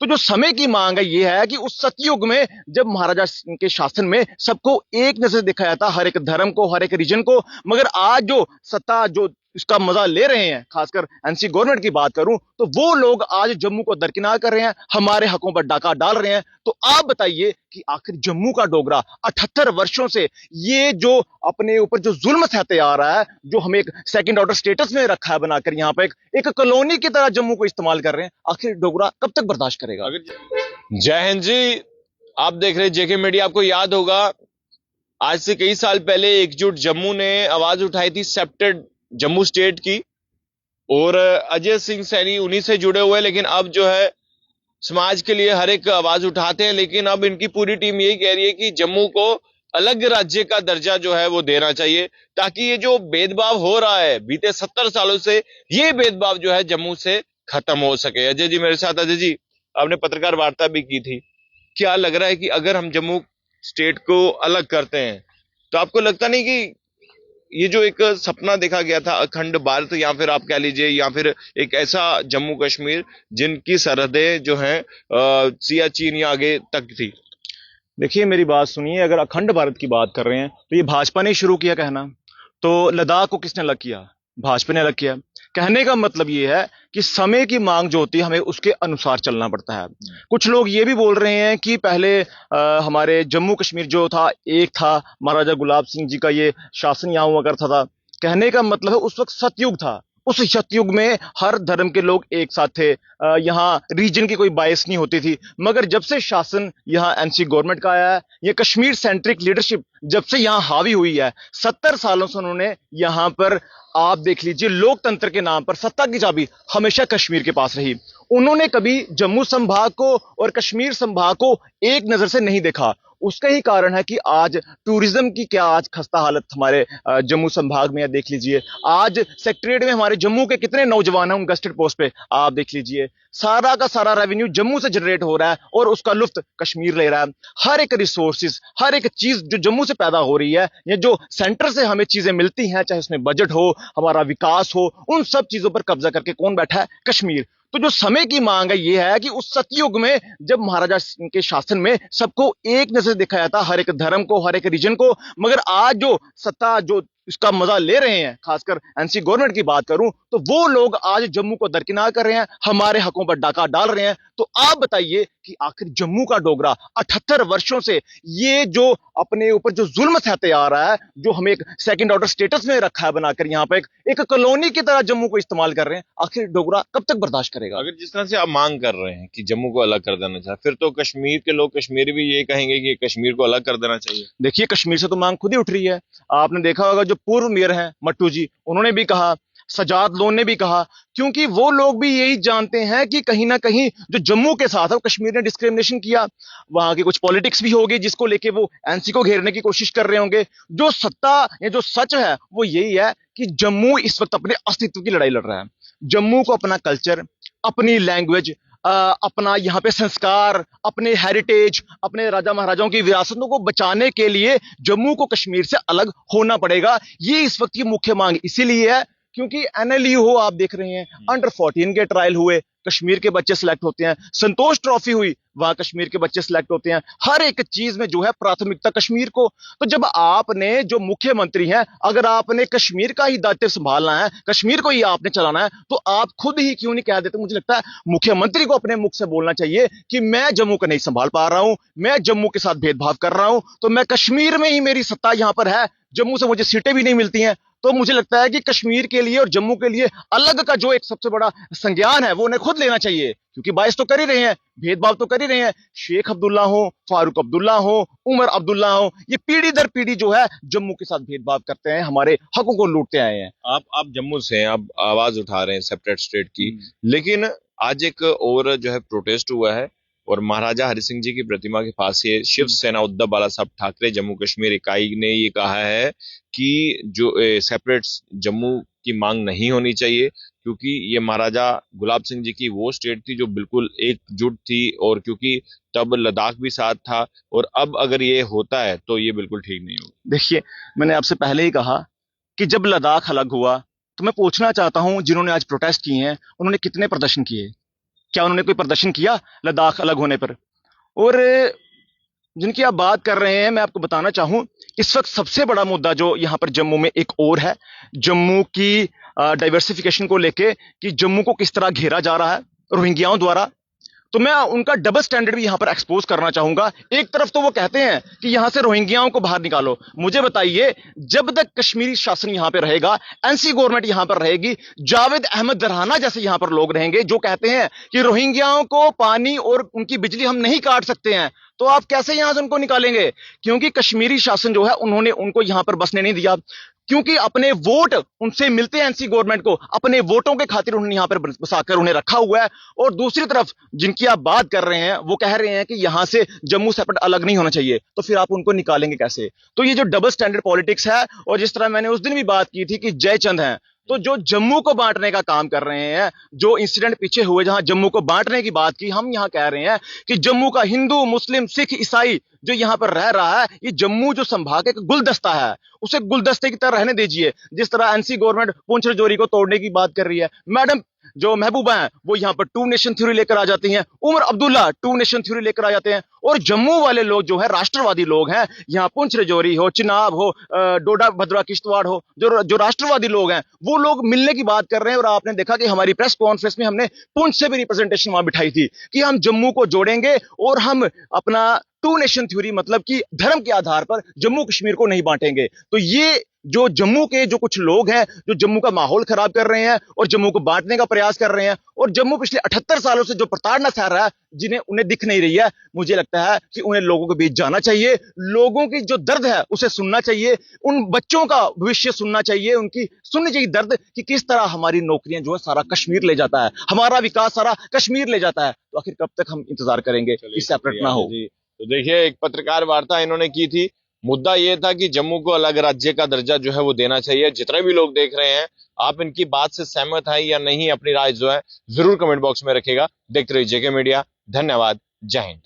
तो जो समय की मांग है ये है कि उस सतयुग में जब महाराजा के शासन में सबको एक नजर देखा जाता, हर एक धर्म को, हर एक रीजन को, मगर आज जो सत्ता जो इसका मजा ले रहे हैं, खासकर एनसी गवर्नमेंट की बात करूं तो वो लोग आज जम्मू को दरकिनार कर रहे हैं, हमारे हकों पर डाका डाल रहे हैं। तो आप बताइए कि आखिर जम्मू का डोगरा 78 वर्षों से ये जो अपने ऊपर जो जुल्म सहते आ रहा है, जो हमें एक सेकंड ऑर्डर स्टेटस में रखा है बनाकर, यहां पर एक कॉलोनी की तरह जम्मू को इस्तेमाल कर रहे हैं, आखिर डोगरा कब तक बर्दाश्त करेगा? जय हिंद जी। आप देख रहे जेके मीडिया। आपको याद होगा आज से कई साल पहले एकजुट जम्मू ने आवाज उठाई थी सेप्टेड जम्मू स्टेट की, और अजय सिंह सैनी उन्हीं से जुड़े हुए। लेकिन अब जो है समाज के लिए हर एक आवाज उठाते हैं, लेकिन अब इनकी पूरी टीम यही कह रही है कि जम्मू को अलग राज्य का दर्जा जो है वो देना चाहिए, ताकि ये जो भेदभाव हो रहा है बीते 70 सालों से, ये भेदभाव जो है जम्मू से खत्म हो सके। अजय जी मेरे साथ। अजय जी, आपने पत्रकार वार्ता भी की थी, क्या लग रहा है कि अगर हम जम्मू स्टेट को अलग करते हैं तो आपको लगता नहीं कि ये जो एक सपना देखा गया था अखंड भारत, या फिर आप कह लीजिए, या फिर एक ऐसा जम्मू कश्मीर जिनकी सरहदें जो हैं सियाचिन या आगे तक थी? देखिए मेरी बात सुनिए, अगर अखंड भारत की बात कर रहे हैं तो ये भाजपा ने शुरू किया कहना। तो लद्दाख को किसने अलग किया? भाजपा ने अलग किया। कहने का मतलब ये है कि समय की मांग जो होती है हमें उसके अनुसार चलना पड़ता है। कुछ लोग ये भी बोल रहे हैं कि पहले हमारे जम्मू कश्मीर जो था एक था, महाराजा गुलाब सिंह जी का ये शासन यहाँ हुआ करता था। कहने का मतलब है उस वक्त सतयुग था, उस सतयुग में हर धर्म के लोग एक साथ थे, यहाँ रीजन की कोई बायस नहीं होती थी। मगर जब से शासन यहाँ एनसी गवर्नमेंट का आया है, ये कश्मीर सेंट्रिक लीडरशिप जब से यहाँ हावी हुई है, 70 सालों से उन्होंने यहाँ पर, आप देख लीजिए, लोकतंत्र के नाम पर सत्ता की चाबी हमेशा कश्मीर के पास रही। उन्होंने कभी जम्मू संभाग को और कश्मीर संभाग को एक नजर से नहीं देखा। उसका ही कारण है कि आज टूरिज्म की क्या आज खस्ता हालत हमारे जम्मू संभाग में है। देख लीजिए आज सेक्रेटरीट में हमारे जम्मू के कितने नौजवान हैं उन गस्टेड पोस्ट पे, आप देख लीजिए सारा का सारा रेवेन्यू जम्मू से जनरेट हो रहा है और उसका लुफ्त कश्मीर ले रहा है। हर एक रिसोर्सेज, हर एक चीज जो जम्मू से पैदा हो रही है, या जो सेंटर से हमें चीजें मिलती हैं, चाहे उसमें बजट हो, हमारा विकास हो, उन सब चीजों पर कब्जा करके कौन बैठा है? कश्मीर। तो जो समय की मांग है ये है कि उस सतयुग में जब महाराजा के शासन में सबको एक नजर देखा जाता, हर एक धर्म को, हर एक रीजन को, मगर आज जो सत्ता जो इसका मजा ले रहे हैं, खासकर एनसी गवर्नमेंट की बात करूं तो वो लोग आज जम्मू को दरकिनार कर रहे हैं, हमारे हकों पर डाका डाल रहे हैं। तो आप बताइए कि आखिर जम्मू का डोगरा 78 वर्षों से ये जो अपने ऊपर जो जुल्म सहते आ रहा है, जो हमें एक सेकंड ऑर्डर स्टेटस में रखा है बनाकर, यहाँ पे एक कॉलोनी की तरह जम्मू को इस्तेमाल कर रहे हैं, आखिर डोगरा कब तक बर्दाश्त करेगा? अगर जिस तरह से आप मांग कर रहे हैं कि जम्मू को अलग कर देना चाहिए, फिर तो कश्मीर के लोग, कश्मीरी भी ये कहेंगे कि कश्मीर को अलग कर देना चाहिए। देखिए कश्मीर से तो मांग खुद ही उठ रही है। आपने देखा होगा जो पूर्व मेयर हैं मट्टू जी, उन्होंने भी कहा, सजाद लोन ने भी कहा, क्योंकि वो लोग भी यही जानते हैं कि कहीं ना कहीं जो जम्मू के साथ है कश्मीर ने डिस्क्रिमिनेशन किया। वहां की कुछ पॉलिटिक्स भी होगी जिसको लेके वो एनसी को घेरने की कोशिश कर रहे होंगे। जो सत्ता या जो सच है वो यही है कि जम्मू इस वक्त अपने अस्तित्व की लड़ाई लड़ रहा है। जम्मू को अपना कल्चर, अपनी लैंग्वेज, अपना यहाँ पे संस्कार, अपने हेरिटेज, अपने राजा महाराजाओं की विरासतों को बचाने के लिए जम्मू को कश्मीर से अलग होना पड़ेगा। ये इस वक्त की मुख्य मांग इसीलिए है क्योंकि एनएलयू हो, आप देख रहे हैं अंडर 14 के ट्रायल हुए, कश्मीर के बच्चे सिलेक्ट होते हैं। संतोष ट्रॉफी हुई, वहां कश्मीर के बच्चे सिलेक्ट होते हैं। हर एक चीज में जो है प्राथमिकता कश्मीर को। तो जब आपने जो मुख्यमंत्री हैं, अगर आपने कश्मीर का ही दायित्व संभालना है, कश्मीर को ही आपने चलाना है, तो आप खुद ही क्यों नहीं कह देते? मुझे लगता है मुख्यमंत्री को अपने मुख से बोलना चाहिए कि मैं जम्मू को नहीं संभाल पा रहा हूं, मैं जम्मू के साथ भेदभाव कर रहा हूं, तो मैं कश्मीर में ही मेरी सत्ता यहां पर है, जम्मू से मुझे सीटें भी नहीं मिलती हैं। तो मुझे लगता है कि कश्मीर के लिए और जम्मू के लिए अलग का जो एक सबसे बड़ा संज्ञान है वो उन्हें खुद लेना चाहिए, क्योंकि बायस तो कर ही रहे हैं, भेदभाव तो कर ही रहे हैं। शेख अब्दुल्ला हो, फारूक अब्दुल्ला हो, उमर अब्दुल्ला हो, ये पीढ़ी दर पीढ़ी जो है जम्मू के साथ भेदभाव करते हैं, हमारे हकों को लूटते आए हैं। आप जम्मू से हैं, आप आवाज उठा रहे हैं सेपरेट स्टेट की, लेकिन आज एक और जो है प्रोटेस्ट हुआ है, और महाराजा हरि सिंह जी की प्रतिमा के पास ये शिवसेना उद्धव बाला साहब ठाकरे जम्मू कश्मीर इकाई ने ये कहा है कि जो सेपरेट जम्मू की मांग नहीं होनी चाहिए, क्योंकि ये महाराजा गुलाब सिंह जी की वो स्टेट थी जो बिल्कुल एकजुट थी, और क्योंकि तब लद्दाख भी साथ था, और अब अगर ये होता है तो ये बिल्कुल ठीक नहीं होगा। देखिए मैंने आपसे पहले ही कहा कि जब लद्दाख अलग हुआ तो मैं पूछना चाहता हूं जिन्होंने आज प्रोटेस्ट किए हैं उन्होंने कितने प्रदर्शन किए? क्या उन्होंने कोई प्रदर्शन किया लद्दाख अलग होने पर? और जिनकी आप बात कर रहे हैं, मैं आपको बताना चाहूं, इस वक्त सबसे बड़ा मुद्दा जो यहां पर जम्मू में एक और है, जम्मू की डाइवर्सिफिकेशन को लेके, कि जम्मू को किस तरह घेरा जा रहा है रोहिंग्याओं द्वारा। तो मैं उनका डबल स्टैंडर्ड भी यहां पर एक्सपोज करना चाहूंगा। एक तरफ तो वो कहते हैं कि यहां से रोहिंग्याओं को बाहर निकालो। मुझे बताइए, जब तक कश्मीरी शासन यहां पर रहेगा, एनसी गवर्नमेंट यहां पर रहेगी, जावेद अहमद दरहाना जैसे यहां पर लोग रहेंगे जो कहते हैं कि रोहिंग्याओं को पानी और उनकी बिजली हम नहीं काट सकते हैं, तो आप कैसे यहां से उनको निकालेंगे? क्योंकि कश्मीरी शासन जो है, उन्होंने उनको यहां पर बसने नहीं दिया, क्योंकि अपने वोट उनसे मिलते हैं एनसी गवर्नमेंट को, अपने वोटों के खातिर उन्होंने यहां पर बसाकर उन्हें रखा हुआ है। और दूसरी तरफ जिनकी आप बात कर रहे हैं, वो कह रहे हैं कि यहां से जम्मू सेपरेट अलग नहीं होना चाहिए, तो फिर आप उनको निकालेंगे कैसे? तो ये जो डबल स्टैंडर्ड पॉलिटिक्स है, और जिस तरह मैंने उस दिन भी बात की थी कि जयचंद हैं, तो जो जम्मू को बांटने का काम कर रहे हैं, जो इंसिडेंट पीछे हुए जहां जम्मू को बांटने की बात की, हम यहां कह रहे हैं कि जम्मू का हिंदू, मुस्लिम, सिख, ईसाई जो यहां पर रह रहा है, ये जम्मू जो संभाग एक गुलदस्ता है, उसे गुलदस्ते की तरह रहने दीजिए। जिस तरह एनसी गवर्नमेंट पुंछ राजौरी को तोड़ने की बात कर रही है, मैडम जो महबूबा हैं वो यहां पर टू नेशन थ्योरी लेकर आ जाती हैं, Omar Abdullah two nation theory लेकर आ जाते हैं, और जम्मू वाले लोग जो है राष्ट्रवादी लोग हैं, यहां पुंछ राजौरी हो, चिनाब हो, डोडा भद्रा किश्तवाड़ हो, जो राष्ट्रवादी लोग हैं, वो लोग मिलने की बात कर रहे हैं। और आपने देखा कि हमारी प्रेस कॉन्फ्रेंस में हमने पुंछ से भी रिप्रेजेंटेशन वहां बिठाई थी कि हम जम्मू को जोड़ेंगे और हम अपना टू नेशन थ्योरी, मतलब कि धर्म के आधार पर जम्मू कश्मीर को नहीं बांटेंगे। तो ये जो जम्मू के जो कुछ लोग हैं, जो जम्मू का माहौल खराब कर रहे हैं और जम्मू को बांटने का प्रयास कर रहे हैं, और जम्मू पिछले 78 सालों से जो प्रताड़ना सह रहा है, जिन्हें उन्हें दिख नहीं रही है, मुझे लगता है कि उन्हें लोगों के बीच जाना चाहिए, लोगों की जो दर्द है उसे सुनना चाहिए, उन बच्चों का भविष्य सुनना चाहिए, उनकी सुननी चाहिए दर्द कि किस तरह हमारी नौकरियां जो है सारा कश्मीर ले जाता है, हमारा विकास सारा कश्मीर ले जाता है। तो आखिर कब तक हम इंतजार करेंगे कि सेपरेट ना हो? तो देखिए, एक पत्रकार वार्ता इन्होंने की थी, मुद्दा ये था कि जम्मू को अलग राज्य का दर्जा जो है वो देना चाहिए। जितने भी लोग देख रहे हैं, आप इनकी बात से सहमत हैं या नहीं, अपनी राय जो है जरूर कमेंट बॉक्स में रखिएगा। देखते रहिए जेके मीडिया। धन्यवाद। जय हिंद।